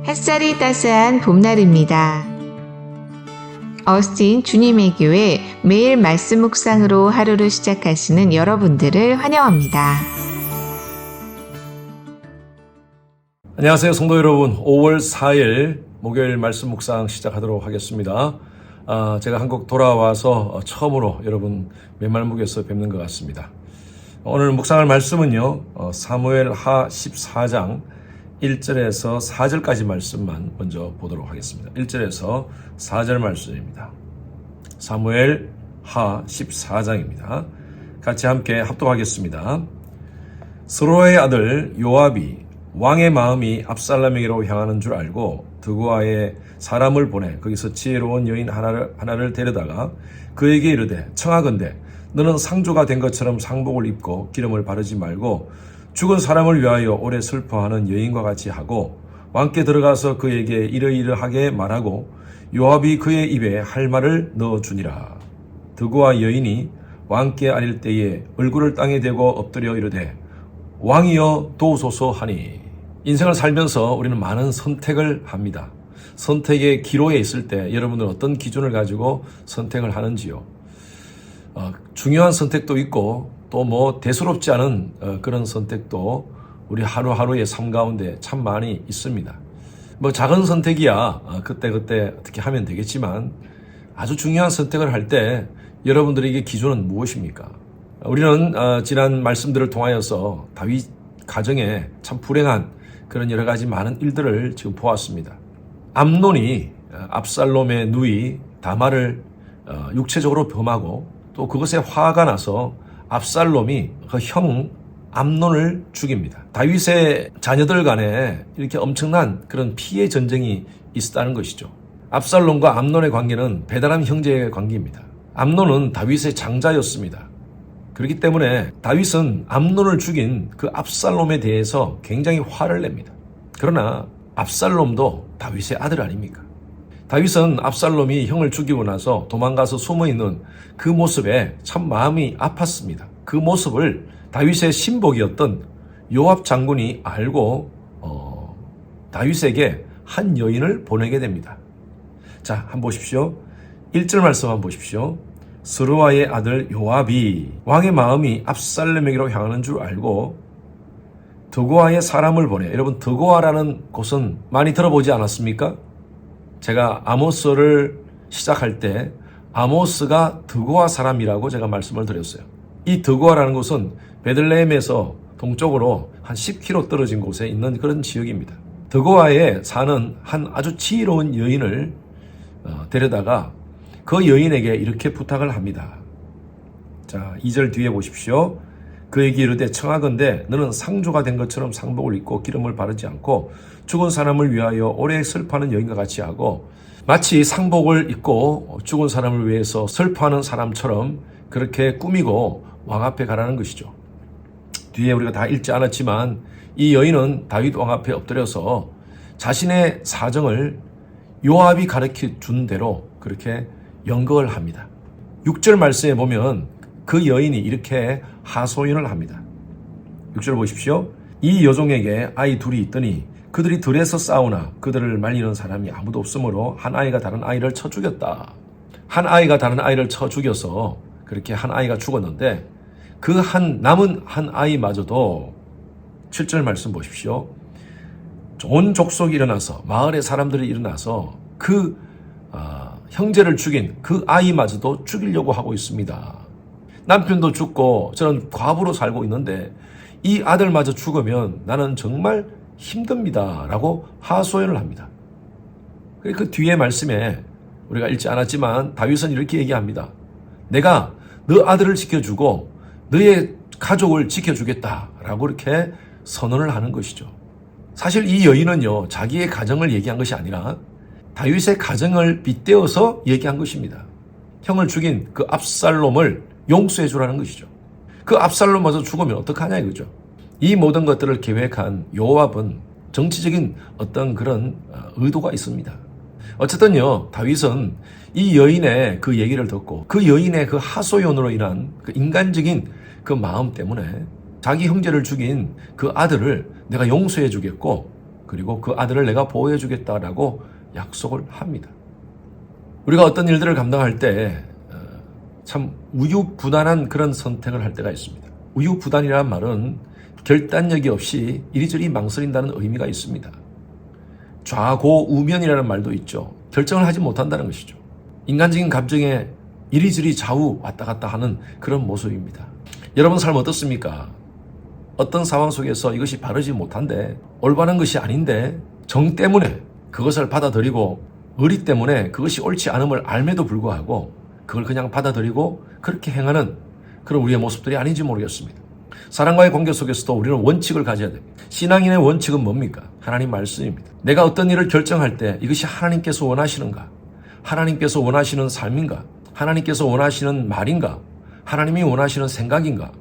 햇살이 따스한 봄날입니다. 어스틴 주님의 교회 매일 말씀 묵상으로 하루를 시작하시는 여러분들을 환영합니다. 안녕하세요, 성도 여러분. 5월 4일 목요일 말씀 묵상 시작하도록 하겠습니다. 제가 한국 돌아와서 처음으로 여러분 맨말묵에서 뵙는 것 같습니다. 오늘 묵상할 말씀은요, 사무엘 하 14장 1절에서 4절까지 말씀만 먼저 보도록 하겠습니다. 1절에서 4절 말씀입니다. 사무엘 하 14장입니다. 같이 함께 합독하겠습니다. 스로의 아들 요압이 왕의 마음이 압살롬에게로 향하는 줄 알고 드고아에 사람을 보내 거기서 지혜로운 여인 하나를 데려다가 그에게 이르되 청하건대 너는 상조가 된 것처럼 상복을 입고 기름을 바르지 말고 죽은 사람을 위하여 오래 슬퍼하는 여인과 같이 하고 왕께 들어가서 그에게 이러이러하게 말하고 요압이 그의 입에 할 말을 넣어주니라. 드고아 여인이 왕께 아릴 때에 얼굴을 땅에 대고 엎드려 이르되 왕이여 도우소서 하니. 인생을 살면서 우리는 많은 선택을 합니다. 선택의 기로에 있을 때 여러분들은 어떤 기준을 가지고 선택을 하는지요? 중요한 선택도 있고 또 대수롭지 않은 그런 선택도 우리 하루하루의 삶 가운데 참 많이 있습니다. 작은 선택이야 그때 어떻게 하면 되겠지만 아주 중요한 선택을 할 때 여러분들에게 기준은 무엇입니까? 우리는 지난 말씀들을 통하여서 다윗 가정에 참 불행한 그런 여러 가지 많은 일들을 지금 보았습니다. 암논이 압살롬의 누이 다말을 육체적으로 범하고 또 그것에 화가 나서 압살롬이 그 형 암논을 죽입니다. 다윗의 자녀들 간에 이렇게 엄청난 그런 피해 전쟁이 있었다는 것이죠. 압살롬과 암논의 관계는 배달함 형제의 관계입니다. 암논은 다윗의 장자였습니다. 그렇기 때문에 다윗은 암논을 죽인 그 압살롬에 대해서 굉장히 화를 냅니다. 그러나 압살롬도 다윗의 아들 아닙니까? 다윗은 압살롬이 형을 죽이고 나서 도망가서 숨어있는 그 모습에 참 마음이 아팠습니다. 그 모습을 다윗의 신복이었던 요압 장군이 알고 다윗에게 한 여인을 보내게 됩니다. 자, 한번 보십시오. 1절 말씀 한번 보십시오. 스루아의 아들 요압이 왕의 마음이 압살롬에게로 향하는 줄 알고 드고아의 사람을 보내. 여러분, 드고아라는 곳은 많이 들어보지 않았습니까? 제가 아모스를 시작할 때 아모스가 드고아 사람이라고 제가 말씀을 드렸어요. 이 드고아라는 곳은 베들레헴에서 동쪽으로 한 10km 떨어진 곳에 있는 그런 지역입니다. 드고아에 사는 한 아주 지혜로운 여인을 데려다가 그 여인에게 이렇게 부탁을 합니다. 자, 2절 뒤에 보십시오. 그에게 이르되 청하건대 너는 상조가 된 것처럼 상복을 입고 기름을 바르지 않고 죽은 사람을 위하여 오래 슬퍼하는 여인과 같이 하고 마치 상복을 입고 죽은 사람을 위해서 슬퍼하는 사람처럼 그렇게 꾸미고 왕 앞에 가라는 것이죠. 뒤에 우리가 다 읽지 않았지만 이 여인은 다윗 왕 앞에 엎드려서 자신의 사정을 요압이 가르쳐 준 대로 그렇게 연극을 합니다. 6절 말씀에 보면 그 여인이 이렇게 하소연을 합니다. 6절 보십시오. 이 여종에게 아이 둘이 있더니 그들이 들에서 싸우나 그들을 말리는 사람이 아무도 없으므로 한 아이가 다른 아이를 쳐 죽였다. 한 아이가 다른 아이를 쳐 죽여서 그렇게 한 아이가 죽었는데 그 남은 한 아이마저도 7절 말씀 보십시오. 온 족속이 일어나서 마을의 사람들이 일어나서 그 형제를 죽인 그 아이마저도 죽이려고 하고 있습니다. 남편도 죽고 저는 과부로 살고 있는데 이 아들마저 죽으면 나는 정말 힘듭니다. 라고 하소연을 합니다. 그 뒤에 말씀에 우리가 읽지 않았지만 다윗은 이렇게 얘기합니다. 내가 너 아들을 지켜주고 너의 가족을 지켜주겠다. 라고 이렇게 선언을 하는 것이죠. 사실 이 여인은요, 자기의 가정을 얘기한 것이 아니라 다윗의 가정을 빗대어서 얘기한 것입니다. 형을 죽인 그 압살롬을 용서해 주라는 것이죠. 그 압살롬마저 죽으면 어떡하냐 이거죠. 이 모든 것들을 계획한 요압은 정치적인 어떤 그런 의도가 있습니다. 어쨌든요, 다윗은 이 여인의 그 얘기를 듣고 그 여인의 그 하소연으로 인한 그 인간적인 그 마음 때문에 자기 형제를 죽인 그 아들을 내가 용서해 주겠고 그리고 그 아들을 내가 보호해 주겠다라고 약속을 합니다. 우리가 어떤 일들을 감당할 때 참 우유부단한 그런 선택을 할 때가 있습니다. 우유부단이라는 말은 결단력이 없이 이리저리 망설인다는 의미가 있습니다. 좌고우면이라는 말도 있죠. 결정을 하지 못한다는 것이죠. 인간적인 감정에 이리저리 좌우 왔다 갔다 하는 그런 모습입니다. 여러분 삶 어떻습니까? 어떤 상황 속에서 이것이 바르지 못한데, 올바른 것이 아닌데 정 때문에 그것을 받아들이고 의리 때문에 그것이 옳지 않음을 알매도 불구하고 그걸 그냥 받아들이고 그렇게 행하는 그런 우리의 모습들이 아닌지 모르겠습니다. 사람과의 관계 속에서도 우리는 원칙을 가져야 됩니다. 신앙인의 원칙은 뭡니까? 하나님 말씀입니다. 내가 어떤 일을 결정할 때 이것이 하나님께서 원하시는가? 하나님께서 원하시는 삶인가? 하나님께서 원하시는 말인가? 하나님이 원하시는 생각인가?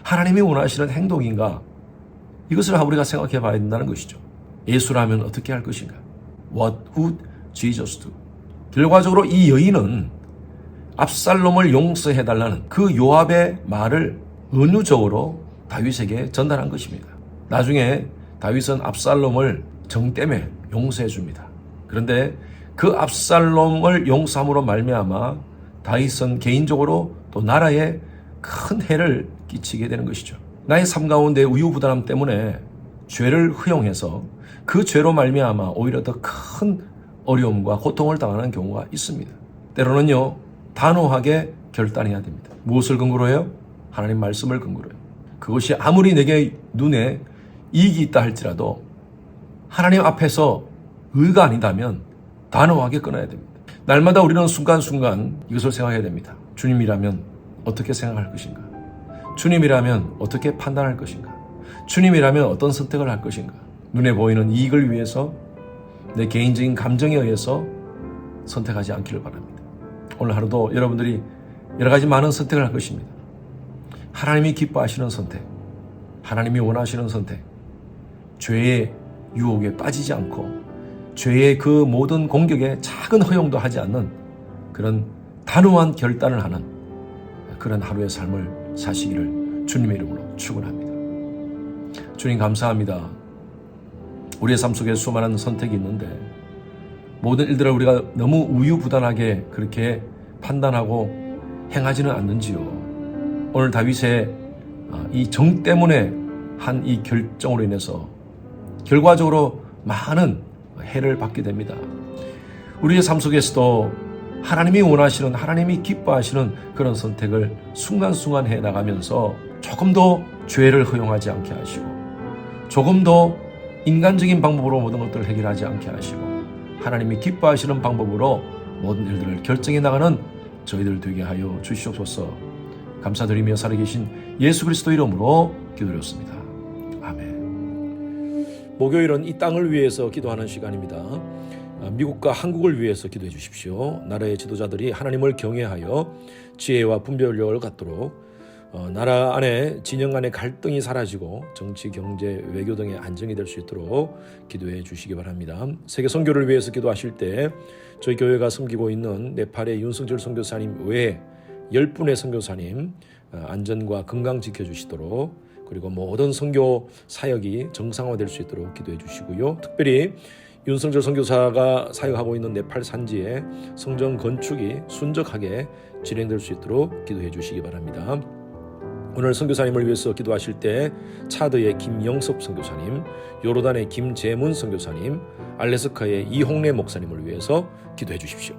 하나님이 원하시는 행동인가? 이것을 우리가 생각해 봐야 된다는 것이죠. 예수라면 어떻게 할 것인가? What would Jesus do? 결과적으로 이 여인은 압살롬을 용서해달라는 그 요압의 말을 은유적으로 다윗에게 전달한 것입니다. 나중에 다윗은 압살롬을 정 때문에 용서해 줍니다. 그런데 그 압살롬을 용서함으로 말미암아 다윗은 개인적으로 또 나라에 큰 해를 끼치게 되는 것이죠. 나의 삶 가운데 우유부단함 때문에 죄를 허용해서 그 죄로 말미암아 오히려 더 큰 어려움과 고통을 당하는 경우가 있습니다. 때로는요, 단호하게 결단해야 됩니다. 무엇을 근거로 해요? 하나님 말씀을 근거로 해요. 그것이 아무리 내게 눈에 이익이 있다 할지라도 하나님 앞에서 의가 아니다면 단호하게 끊어야 됩니다. 날마다 우리는 순간순간 이것을 생각해야 됩니다. 주님이라면 어떻게 생각할 것인가? 주님이라면 어떻게 판단할 것인가? 주님이라면 어떤 선택을 할 것인가? 눈에 보이는 이익을 위해서 내 개인적인 감정에 의해서 선택하지 않기를 바랍니다. 오늘 하루도 여러분들이 여러 가지 많은 선택을 할 것입니다. 하나님이 기뻐하시는 선택, 하나님이 원하시는 선택, 죄의 유혹에 빠지지 않고 죄의 그 모든 공격에 작은 허용도 하지 않는 그런 단호한 결단을 하는 그런 하루의 삶을 사시기를 주님의 이름으로 축원합니다. 주님 감사합니다. 우리의 삶 속에 수많은 선택이 있는데 모든 일들을 우리가 너무 우유부단하게 그렇게 판단하고 행하지는 않는지요. 오늘 다윗의 이 정 때문에 한 이 결정으로 인해서 결과적으로 많은 해를 받게 됩니다. 우리의 삶 속에서도 하나님이 원하시는, 하나님이 기뻐하시는 그런 선택을 순간순간 해나가면서 조금 더 죄를 허용하지 않게 하시고 조금 더 인간적인 방법으로 모든 것들을 해결하지 않게 하시고 하나님이 기뻐하시는 방법으로 모든 일들을 결정해 나가는 저희들 되게 하여 주시옵소서. 감사드리며 살아계신 예수 그리스도 이름으로 기도드렸습니다. 아멘. 목요일은 이 땅을 위해서 기도하는 시간입니다. 미국과 한국을 위해서 기도해 주십시오. 나라의 지도자들이 하나님을 경외하여 지혜와 분별력을 갖도록 나라 안에 진영 간의 갈등이 사라지고 정치, 경제, 외교 등의 안정이 될 수 있도록 기도해 주시기 바랍니다. 세계 선교를 위해서 기도하실 때 저희 교회가 섬기고 있는 네팔의 윤성철 선교사님 외에 10분의 선교사님 안전과 건강 지켜주시도록, 그리고 모든 선교 사역이 정상화될 수 있도록 기도해 주시고요. 특별히 윤성철 선교사가 사역하고 있는 네팔 산지에 성전 건축이 순적하게 진행될 수 있도록 기도해 주시기 바랍니다. 오늘 선교사님을 위해서 기도하실 때 차드의 김영섭 선교사님, 요르단의 김재문 선교사님, 알래스카의 이홍래 목사님을 위해서 기도해 주십시오.